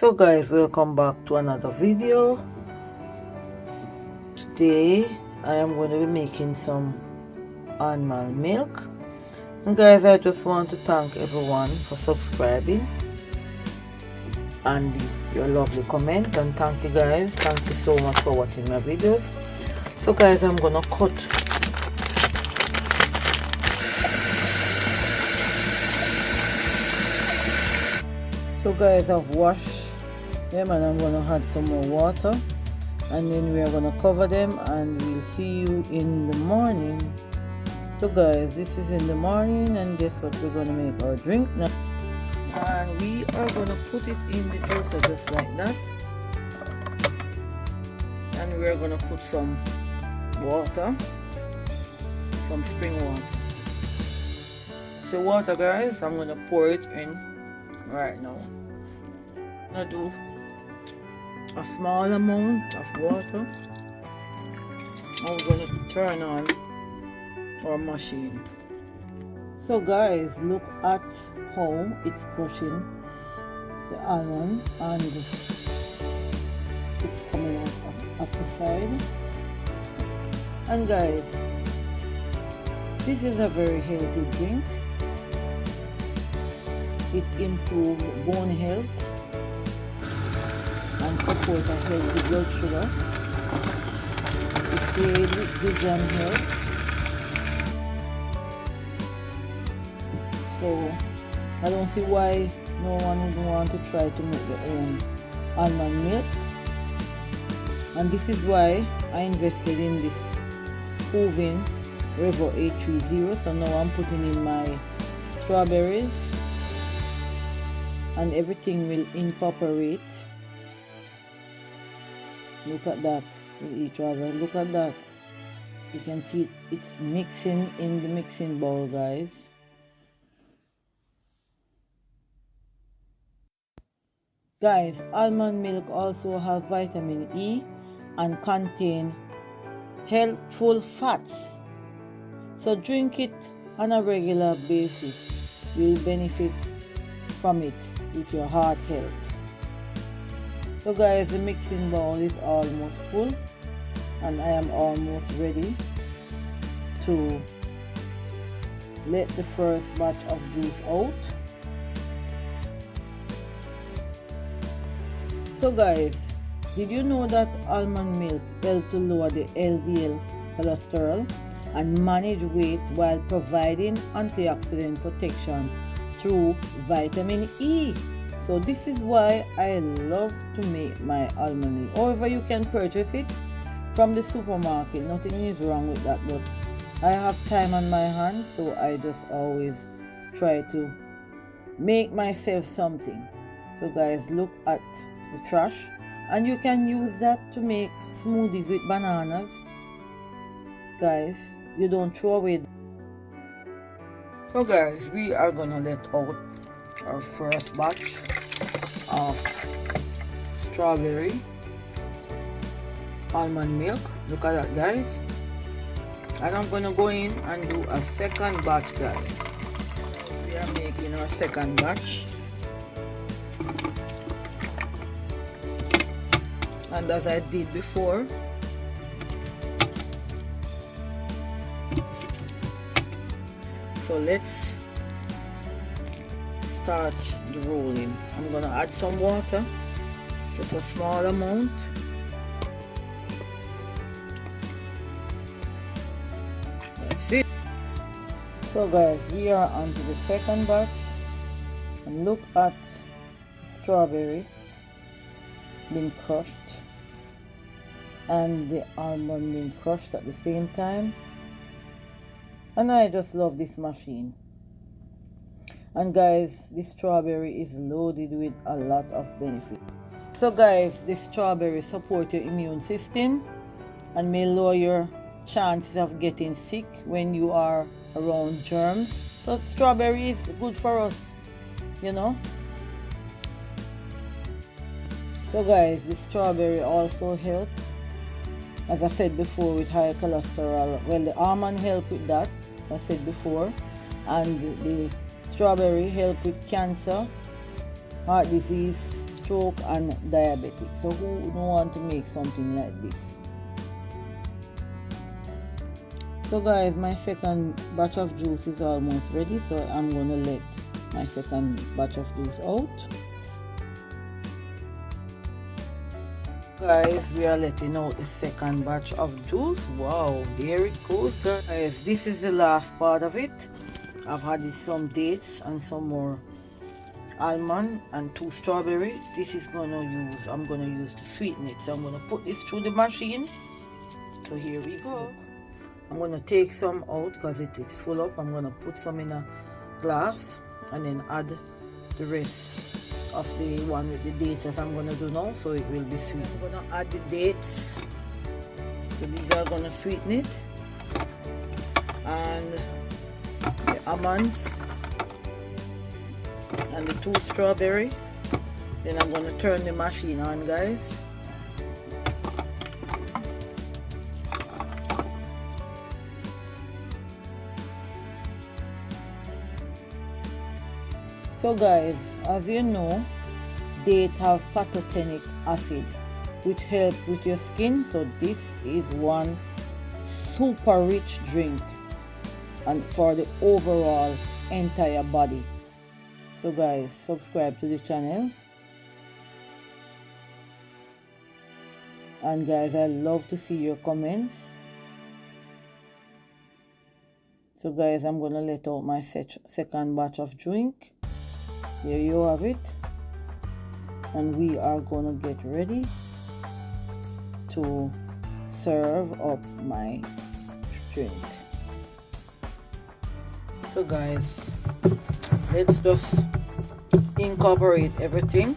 So guys, welcome back to another video. Today I am going to be making some almond milk, and guys, I just want to thank everyone for subscribing and your lovely comment, and thank you guys, thank you so much for watching my videos. So guys, I'm gonna cut so guys, I've washed them and I'm gonna add some more water, and then we are gonna cover them, and we'll see you in the morning. So guys, this is in the morning, and guess what, we're gonna make our drink now, and we are gonna put it in the juicer just like that, and we're gonna put some water, some spring water. So water guys, I'm gonna pour it in right now. I'm gonna do a small amount of water. I'm going to turn on our machine. So guys, look at how it's crushing the almond, and it's coming out of the side. And guys, this is a very healthy drink. It improves bone health and support a healthy blood sugar. It aids with vision health. So I don't see why no one would want to try to make their own almond milk. And this is why I invested in this Proven Revo 830. So now I'm putting in my strawberries, and everything will incorporate. Look at that with each other. Look at that. You can see it's mixing in the mixing bowl, guys. Guys, almond milk also have vitamin E and contain helpful fats. So drink it on a regular basis. You'll benefit from it with your heart health. So guys, the mixing bowl is almost full, and I am almost ready to let the first batch of juice out. So guys, did you know that almond milk helps to lower the LDL cholesterol and manage weight while providing antioxidant protection through vitamin E? So this is why I love to make my almond milk. However, you can purchase it from the supermarket. Nothing is wrong with that, but I have time on my hands, so I just always try to make myself something. So guys, look at the trash, and you can use that to make smoothies with bananas. Guys, you don't throw away. So guys, we are gonna let out our first batch of strawberry almond milk. Look at that guys, and I'm gonna go in and do a second batch guys. We are making our second batch, and as I did before, so let's start the rolling. I'm gonna add some water, just a small amount. That's it. So guys, we are on to the second batch, and look at the strawberry being crushed and the almond being crushed at the same time. And I just love this machine. And guys, this strawberry is loaded with a lot of benefits. So guys, this strawberry support your immune system and may lower your chances of getting sick when you are around germs. So strawberry is good for us, you know. So guys, the strawberry also help, as I said before, with high cholesterol. Well, the almond help with that, I said before, and the strawberry help with cancer, heart disease, stroke and diabetic. So who don't want to make something like this? So guys, my second batch of juice is almost ready, so I'm gonna let my second batch of juice out. Guys, we are letting out the second batch of juice. Wow, there it goes, guys. This is the last part of it. I've had some dates and some more almond and 2 strawberry. This is I'm gonna use to sweeten it. So I'm gonna put this through the machine. So here we go. I'm gonna take some out because it is full up. I'm gonna put some in a glass and then add the rest of the one with the dates that I'm gonna do now, so it will be sweet. I'm gonna add the dates, so these are gonna sweeten it, and the almonds and the 2 strawberry. Then I'm gonna turn the machine on, guys. So guys, as you know, dates have pantothenic acid which helps with your skin. So this is one super rich drink and for the overall entire body. So guys, subscribe to the channel, and guys, I love to see your comments. So guys, I'm gonna let out my second batch of drink. Here you have it, and we are gonna get ready to serve up my drink. So guys, let's just incorporate everything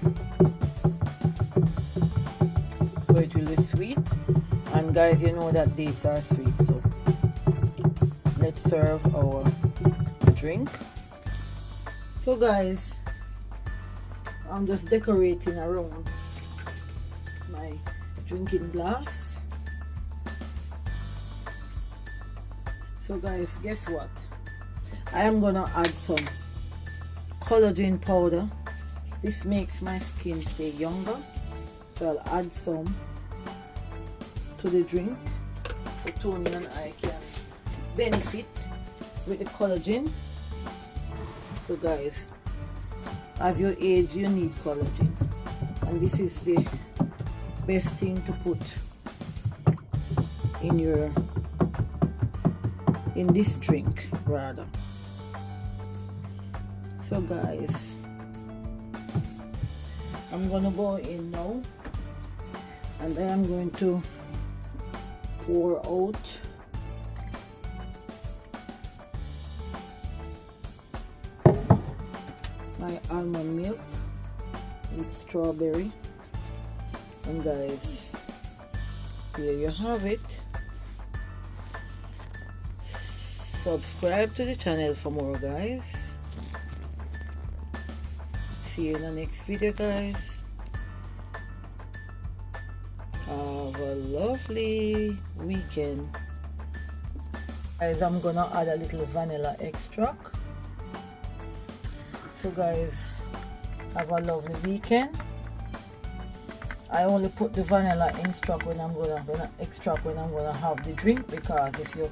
so it will be sweet. And guys, you know that dates are sweet, so let's serve our drink. So guys, I'm just decorating around my drinking glass. So guys, guess what? I am gonna add some collagen powder. This makes my skin stay younger. So I'll add some to the drink so Tony and I can benefit with the collagen. So guys, as you age, you need collagen, and this is the best thing to put in this drink rather. So guys, I'm gonna go in now, and I am going to pour out my almond milk with strawberry. And guys, here you have it. Subscribe to the channel for more, guys. See you in the next video, guys. Have a lovely weekend. Guys, I'm gonna add a little vanilla extract. So guys, have a lovely weekend. I only put the vanilla extract when I'm gonna have the drink, because if you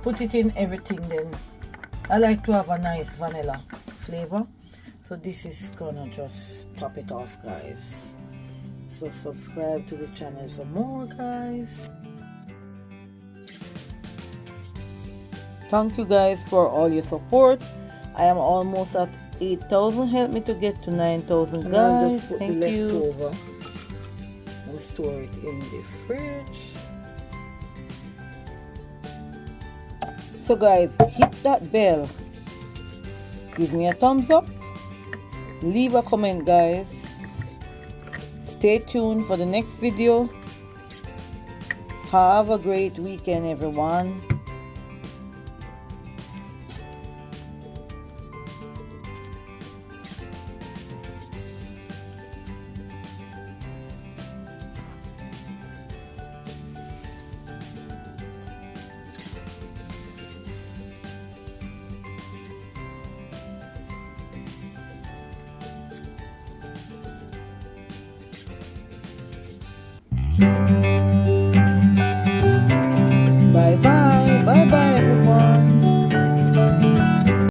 put it in everything, then I like to have a nice vanilla flavor. So this is gonna just top it off, guys. So subscribe to the channel for more, guys. Thank you guys for all your support. I am almost at 8,000. Help me to get to 9,000, guys. Just put the leftover and store it in the fridge. So guys, hit that bell, give me a thumbs up, leave a comment, guys. Stay tuned for the next video. Have a great weekend, everyone. Bye bye.